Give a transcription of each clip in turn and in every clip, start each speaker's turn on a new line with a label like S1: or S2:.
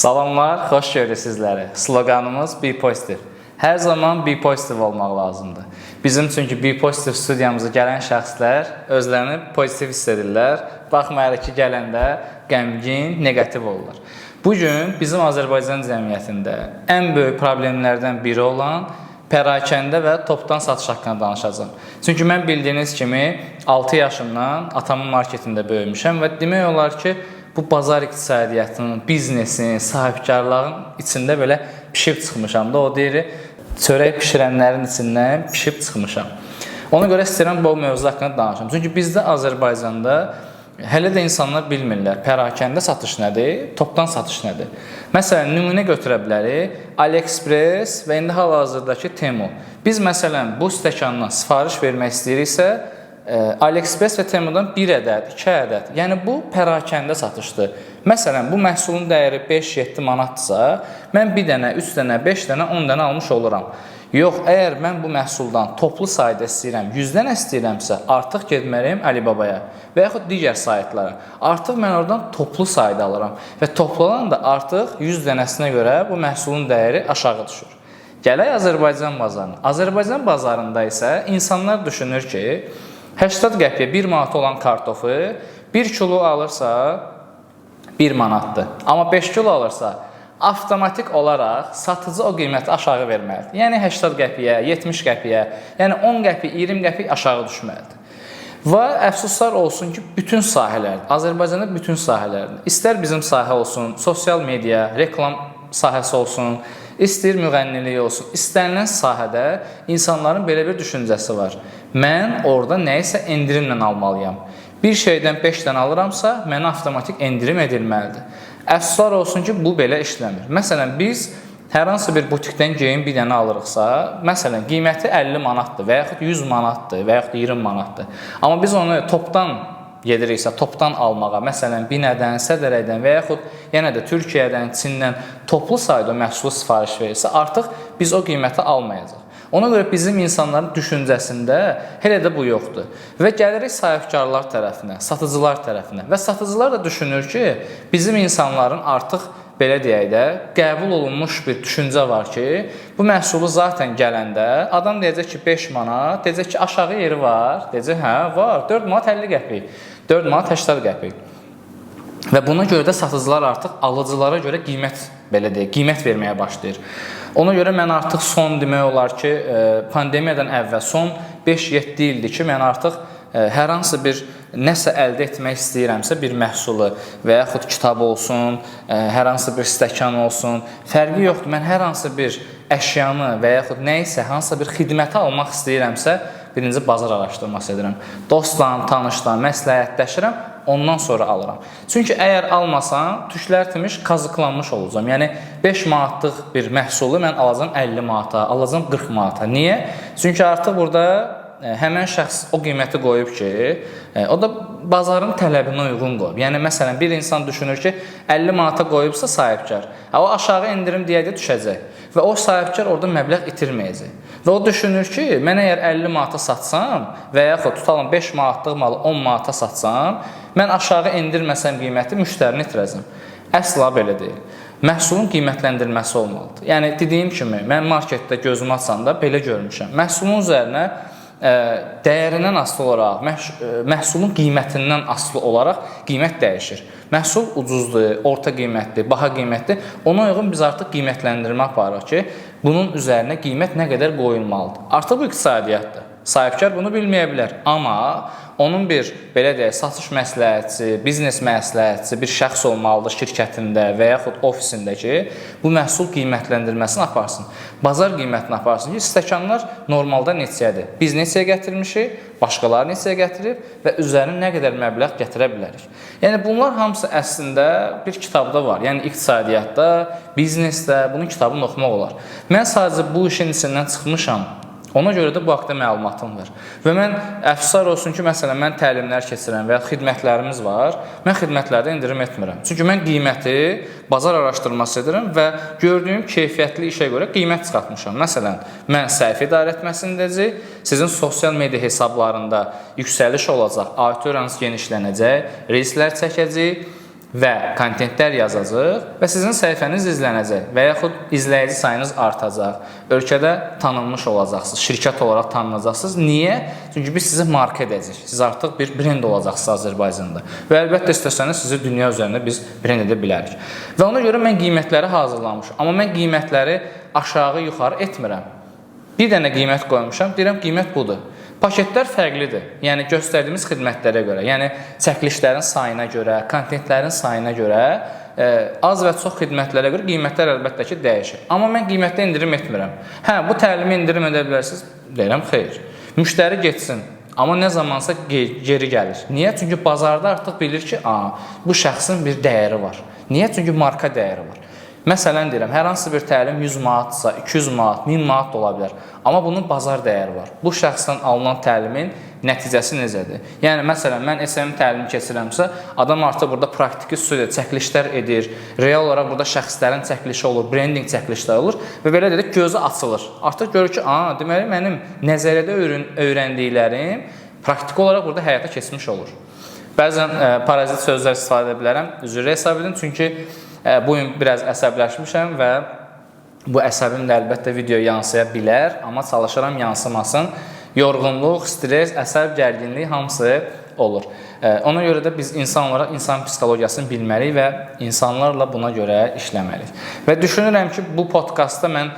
S1: Salamlar, xoş gördük sizləri. Sloganımız Be Positive. Hər zaman Be Positive olmaq lazımdır. Bizim çünki Be Positive studiyamıza gələn şəxslər özlərini pozitiv hiss edirlər. Baxmayaraq ki, gələndə qəmgin, negativ olurlar. Bugün bizim Azərbaycan cəmiyyətində ən böyük problemlərdən biri olan pərakəndə və topdan satış haqqında danışacağım. Çünki mən bildiyiniz kimi 6 yaşımdan atamın marketində böyümüşəm və demək olar ki, bu bazar iqtisadiyyatının, biznesin, sahibkarlığın içində belə pişib çıxmışam da, o deyir, çörək pişirənlərin içindən pişib çıxmışam. Ona görə istəyirəm bu mövzu haqqında danışam. Çünki bizdə Azərbaycanda hələ də insanlar bilmirlər, pərakəndə satış nədir, topdan satış nədir. Məsələn, nümunə götürə bilərik, AliExpress və indi hal-hazırdakı Temu. Biz məsələn, bu stəkandan sifariş vermək istəyiriksə, AliExpress və Temudan 1 ədəd, 2 ədəd, yəni bu pərakəndə satışdır. Məsələn, bu məhsulun dəyəri 5-7 manatdırsa, mən 1 dənə, 3 dənə, 5 dənə, 10 dənə almış oluram. Yox, əgər mən bu məhsuldan toplu sayda istəyirəm, 100 dənə istəyirəmsə, artıq getməliyim Alibabaya və yaxud digər saytlara. Artıq mən oradan toplu sayda alıram və toplanan da artıq 100 dənəsinə görə bu məhsulun dəyəri aşağı düşür. Gələk Azərbaycan bazarına. Azərbaycan bazarında isə insanlar düşünür ki, 80 qəpiyə 1 manat olan kartofu 1 kilo alırsa 1 manatdır. Amma 5 kilo alırsa avtomatik olaraq satıcı o qiyməti aşağı verməlidir. Yəni 80 qəpiyə, 70 qəpiyə, yəni 10 qəpi, 20 qəpi aşağı düşməlidir. Və əfsuslar olsun ki, bütün sahələrdir. Azərbaycanda bütün sahələrdir. İstər bizim sahə olsun, sosial media, reklam sahəsi olsun, istəyir müğənnilik olsun, istənilən sahədə insanların belə bir düşüncəsi var. Mən orada nəyisə endirimlə almalıyam. Bir şeydən 5 dənə alıramsa, mənə avtomatik endirim edilməlidir. Əfsuslar olsun ki, bu belə işləmir. Məsələn, biz hər hansı bir butikdən geyim bir dənə alırıqsa, məsələn, qiyməti 50 manatdır və yaxud 100 manatdır və yaxud 20 manatdır. Amma biz onu topdan gediriksə, topdan almağa, məsələn, Binədən, Sədərəkdən və yaxud yenə də Türkiyədən, Çindən toplu sayda məhsulu sifariş verirsə, artıq biz o qiyməti almayacaq. Ona görə bizim insanların düşüncəsində hələ də bu yoxdur. Və gəlirik sahibkarlar tərəfinə, satıcılar tərəfinə və satıcılar da düşünür ki, bizim insanların artıq belə deyək də, qəbul olunmuş bir düşüncə var ki, bu məhsulu zaten gələndə adam deyəcək ki, 5 manat, deyəcək ki, aşağı yeri var, deyəcək, hə, var, 4 manat 50 qəpik, 4 manat 80 qəpik. Və buna görə də satıcılar artıq alıcılara görə belə deyək, qiymət verməyə başlayır. Ona görə mən artıq son demək olar ki, pandemiyadan əvvəl son 5-7 ildir ki, mən artıq hər hansı bir nəsə əldə etmək istəyirəmsə, bir məhsulu və yaxud kitab olsun, hər hansı bir stəkan olsun, fərqi yoxdur. Mən hər hansı bir əşyanı və yaxud nəyisə, hansısa bir xidməti almaq istəyirəmsə, birinci bazar araşdırması edirəm. Dostla, tanışla, məsləhətləşirəm, ondan sonra alıram. Çünki əgər almasam, tüklər timiş qazıqlanmış olacağam. Yəni 5 manatlıq bir məhsulu mən alacağam 50 manata, alacağam 40 manata. Niyə? Çünki artıq burada həmən şəxs o qiyməti qoyub ki, o da bazarın tələbinə uyğun qoyub. Yəni, məsələn, bir insan düşünür ki, 50 manata qoyubsa sahibkar, o aşağı endirim deyədə düşəcək və o sahibkar orada məbləğ itirməyəcək. Və o düşünür ki, mən əgər 50 manata satsam və yaxud tutalım 5 manatlıq malı 10 manata satsam, mən aşağı endirməsəm qiyməti müştərini itirəcəm. Əsla belə deyil. Məhsulun qiymətləndirilməsi olmalıdır. Yəni, dediyim kimi, mən marketdə gözümü açanda belə görmüşəm. Məhsulun üzərinə dəyərindən asılı olaraq, məhsulun qiymətindən asılı olaraq qiymət dəyişir. Məhsul ucuzdur, orta qiymətli, baha qiymətli. Ona uyğun biz artıq qiymətləndirmə aparırıq ki, bunun üzərinə qiymət nə qədər qoyulmalıdır. Artıq bu iqtisadiyyatdır. Sahibkar bunu bilməyə bilər, amma onun bir, belə deyək, satış məsləhətçisi, biznes məsləhətçisi bir şəxs olmalıdır şirkətində və yaxud ofisində ki, bu məhsul qiymətləndirməsini aparsın. Bazar qiymətini aparsın ki, stəkanlar normalda neçəyədir? Biz neçəyə gətirmişik, başqaları neçəyə gətirib və üzərinə nə qədər məbləğ gətirə bilərik. Yəni, bunlar hamısı əslində bir kitabda var. Yəni, iqtisadiyyatda, biznesdə bunun kitabını oxumaq olar. Mən sadəcə bu işin içindən çıxmışam. Ona görə də bu haqda məlumatım var. Və mən, əfsuslar olsun ki, məsələn, mən təlimlər keçirəm və ya xidmətlərimiz var, mən xidmətlərdə indirim etmirəm. Çünki mən qiyməti bazar araşdırması edirəm və gördüyüm keyfiyyətli işə görə qiymət çıxartmışam. Məsələn, mən səhifə idarə etməsindəcək, sizin sosial media hesablarında yüksəliş olacaq, auditoranız genişlənəcək, reyslər çəkəcək, və kontentlər yazacaq və sizin səhifəniz izlənəcək və yaxud izləyici sayınız artacaq. Ölkədə tanınmış olacaqsınız, şirkət olaraq tanınacaqsınız. Niyə? Çünki biz sizi marka edəcəyik. Siz artıq bir brend olacaqsınız Azərbaycanda. Və əlbəttə istəsəniz sizi dünya üzərində biz brend edə bilərik. Və ona görə mən qiymətləri hazırlamışam. Amma mən qiymətləri aşağı, yuxarı etmirəm. Bir dənə qiymət qoymuşam, deyirəm qiymət budur. Paketlər fərqlidir. Yəni göstərdiyimiz xidmətlərə görə, yəni çəkilişlərin sayına görə, kontentlərin sayına görə, az və çox xidmətlərə görə qiymətlər əlbəttə ki dəyişir. Amma mən qiymətdə endirim etmirəm. Hə, bu təlimi endirim edə bilərsiniz? Deyirəm, xeyr. Müştəri getsin, amma nə zamansa geri gəlir. Niyə? Çünki bazarda artıq bilir ki, bu şəxsin bir dəyəri var. Niyə? Çünki marka dəyəri var. Məsələn deyirəm, hər hansı bir təlim 100 manatsa, 200 manat, 1000 manat da ola bilər. Amma bunun bazar dəyəri var. Bu şəxsdən alınan təlimin nəticəsi necədir? Yəni, məsələn, mən SMM təlimi keçirəmsə, adam artıq burada praktiki studiya, çəkilişlər edir, real olaraq burada şəxslərin çəkilişi olur, branding çəkilişləri olur və belə dedik, gözü açılır. Artıq görür ki, deməli, mənim nəzəriyyədə öyrəndiklərim praktiki olaraq burada həyata keçmiş olur. Bəzən parazit sözlər istifadə edə bilərəm, üzrə hesab edin, çünki bu gün biraz əsəbləşmişəm və bu əsəbim də əlbəttə videoya yansıya bilər, amma çalışıram yansımasın. Yorğunluq, stres, əsəb, gərginlik hamısı olur. Ona görə də biz insan olaraq insan psixologiyasını bilməliyik və insanlarla buna görə işləməliyik. Və düşünürəm ki, bu podkastda mən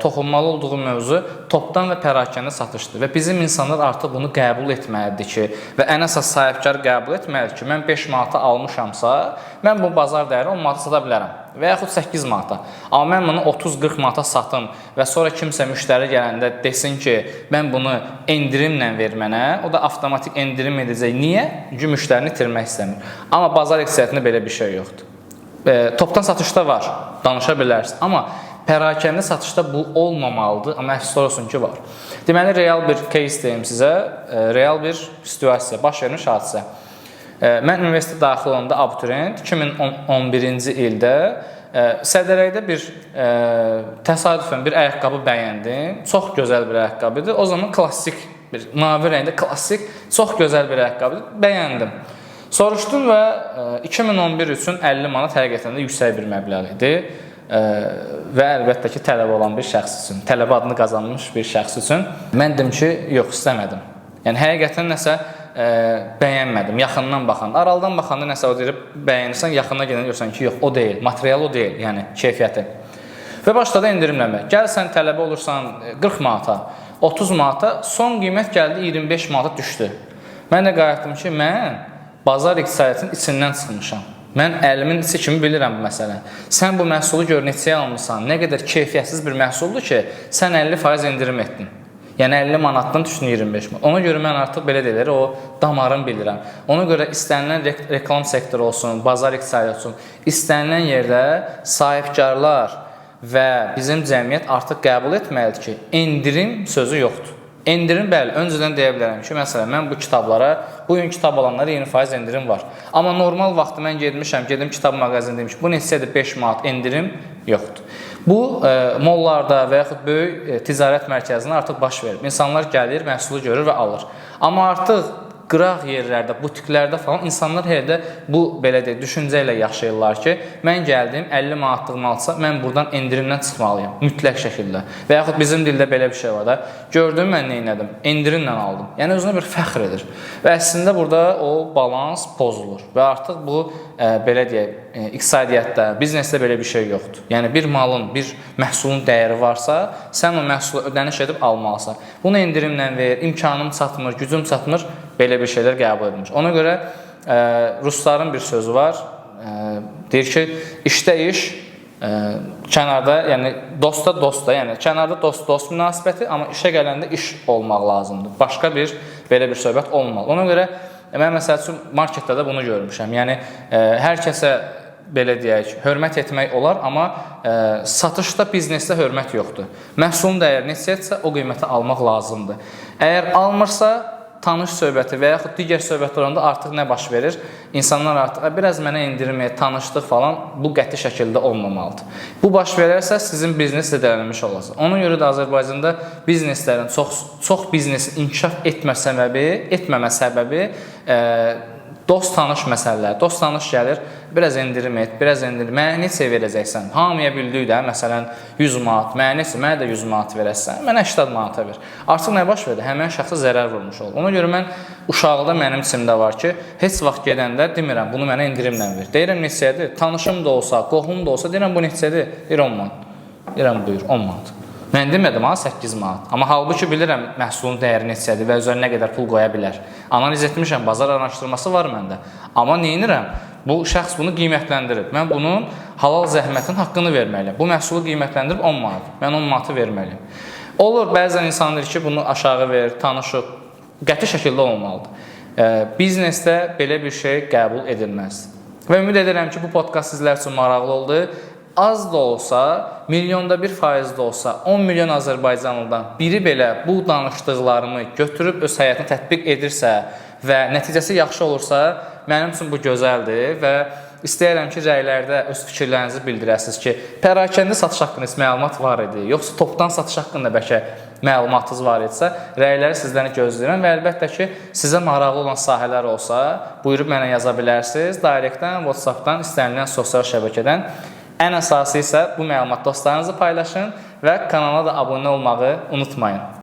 S1: toxunmalı olduğum mövzu topdan və pərakəndə satışdır və bizim insanlar artıq bunu qəbul etməlidir ki, və ən əsas sahibkar qəbul etməlidir ki, mən 5 manata almışamsa, mən bu bazar dəyəri 10 manata sata bilərəm və yaxud 8 manata. Amma mən bunu 30-40 manata satım və sonra kimsə müştəri gələndə desin ki, mən bunu endirimlə ver mənə, o da avtomatik endirim edəcək. Niyə? Çünki müştərini itirmək istəmir. Amma bazar iqtisadiyyatında belə bir şey yoxdur. Topdan satışda var, danışa bilərsiniz. Amma pərakəndə satışda bu olmamalıdır, amma əfsuslar olsun ki, var. Deməli, real bir case deyim sizə, real bir situasiya, baş vermiş hadisə. Mən universitetə daxil olanda abituriyent 2011-ci ildə Sədərəkdə bir təsadüfən bir ayaqqabı bəyəndim. Çox gözəl bir ayaqqabıdır. O zaman klassik, bir mavi rəngdə klassik, çox gözəl bir ayaqqabıdır. Bəyəndim. Soruşdum və 2011 üçün 50 manat həqiqətən də yüksək bir məbləğ idi. Və əlbəttə ki, tələbə olan bir şəxs üçün, tələbə adını qazanmış bir şəxs üçün mən dedim ki, yox, istəmədim. Yəni, həqiqətən nəsə bəyənmədim, yaxından baxanda. Araldan baxanda nəsə o deyirib, bəyənirsən, yaxına gedən görsən ki, yox, o deyil, material o deyil, yəni keyfiyyəti. Və başladı endirimləmə. Gəl sən tələbə olursan 40 manata, 30 manata, son qiymət gəldi 25 manata düşdü. Mən də qayıtdım ki, mən bazar iqtisadiyyatının içindən çıxmışam. Mən əlimin içi kimi bilirəm bu məsələni. Sən bu məhsulu gör neçəyə almışsan, nə qədər keyfiyyətsiz bir məhsuldur ki, sən 50% endirim etdin. Yəni 50 manatdan düşdün 25 manat. Ona görə mən artıq belə deyilər, o damarını bilirəm. Ona görə istənilən reklam sektoru olsun, bazar iqtisadiyyatı olsun, istənilən yerdə sahibkarlar və bizim cəmiyyət artıq qəbul etməlidir ki, endirim sözü yoxdur. Endirim, bəli, öncədən deyə bilərəm ki, məsələn, mən bu kitablara, bugün kitab alanlara 20% endirim var. Amma normal vaxtı mən gedim kitab mağazini demiş, bu neçədir 5 manat endirim yoxdur. Bu, mollarda və yaxud böyük ticarət mərkəzində artıq baş verir. İnsanlar gəlir, məhsulu görür və alır. Amma artıq qıraq yerlərdə, butiklərdə falan insanlar hələ bu belə deyək, düşüncə ilə yaşayırlar ki, mən gəldim 50 manatlıq malsa, mən buradan endirimdən çıxmalıyım, mütləq şəkildə. Və yaxud bizim dildə belə bir şey var da, gördüm mən nə etdim, endirimlə aldım. Yəni özünə bir fəxr edir. Və əslində burada o balans pozulur və artıq bu belə deyək, iqtisadiyyatda, biznesdə belə bir şey yoxdur. Yəni bir malın, bir məhsulun dəyəri varsa, sən o məhsulu ödəniş edib almalısan. Bunu endirimlə ver, imkanım çatmır, gücüm çatmır, belə bir şeylər qəbul edilmiş. Ona görə rusların bir sözü var, deyir ki, işdə iş, kənarda, yəni dosta, yəni kənarda dost münasibəti, amma işə gələndə iş olmaq lazımdır. Başqa bir, belə bir söhbət olmalı. Ona görə mən məsəl üçün marketdə də bunu görmüşəm. Yəni hər kəsə belə deyək, hörmət etmək olar, amma satışda, biznesdə hörmət yoxdur. Məhsulun dəyəri neçədirsə, o qiymətə almaq lazımdır. Əgər almırsa, tanış söhbəti və yaxud digər söhbət olanda artıq nə baş verir? İnsanlar artıq biraz mənə endirmə, tanışlıq falan bu qəti şəkildə olmamalıdır. Bu baş verərsə sizin biznes zədələnmiş olacaq. Ona görə də Azərbaycanda bizneslərin çox biznesin inkişaf etməmə səbəbi Dost tanış məsələlər. Dost tanış gəlir, biraz endirim et, biraz endirim. Mənə neçə verəcəksən? Hamıya bildiyi də, məsələn, 100 manat, mənə də 100 manat verəsən, mənə 80 manata ver. Artıq nə baş verdi? Həmin şəxsə zərər vurmuş olur. Ona görə mən uşaqda mənim içimdə var ki, heç vaxt gedəndə demirəm, bunu mənə endirimlə ver. Deyirəm neçədir? Tanışım da olsa, qohum da olsa, deyirəm bu neçədir? Deyir 10 manat. Deyirəm buyur, 10 manat. Mən demədim ha 8 manat. Amma halbuki bilirəm məhsulun dəyəri neçədir və üzərinə nə qədər pul qoya bilər. Analiz etmişəm, bazar araşdırması var məndə. Amma neynirəm? Bu şəxs bunu qiymətləndirib. Mən bunun halal zəhmətin haqqını verməliyəm. Bu məhsulu qiymətləndirib 10 manat. Mən 10 manatı verməliyəm. Olur, bəzən insan deyir ki, bunu aşağı ver, tanışıq. Qəti şəkildə olmalıdır. Biznesdə belə bir şey qəbul edilməz. Və ümid edirəm ki, bu podkast sizlər üçün maraqlı oldu. Az da olsa, milyonda 1% da olsa, 10 milyon Azərbaycanlıdan biri belə bu danışdıqlarımı götürüb öz həyatına tətbiq edirsə və nəticəsi yaxşı olursa, mənim üçün bu gözəldir və istəyirəm ki, rəylərdə öz fikirlərinizi bildirəsiniz ki, pərakəndə satış haqqında məlumat var idi, yoxsa topdan satış haqqında bəlkə məlumatınız var idisə, rəyləri sizdən gözləyirəm və əlbəttə ki, sizə maraqlı olan sahələr olsa, buyurub mənə yaza bilərsiniz, Directdən, WhatsAppdan, istənilən sosial şəbəkədən. Ən əsası isə bu məlumat dostlarınızla paylaşın və kanala da abunə olmağı unutmayın.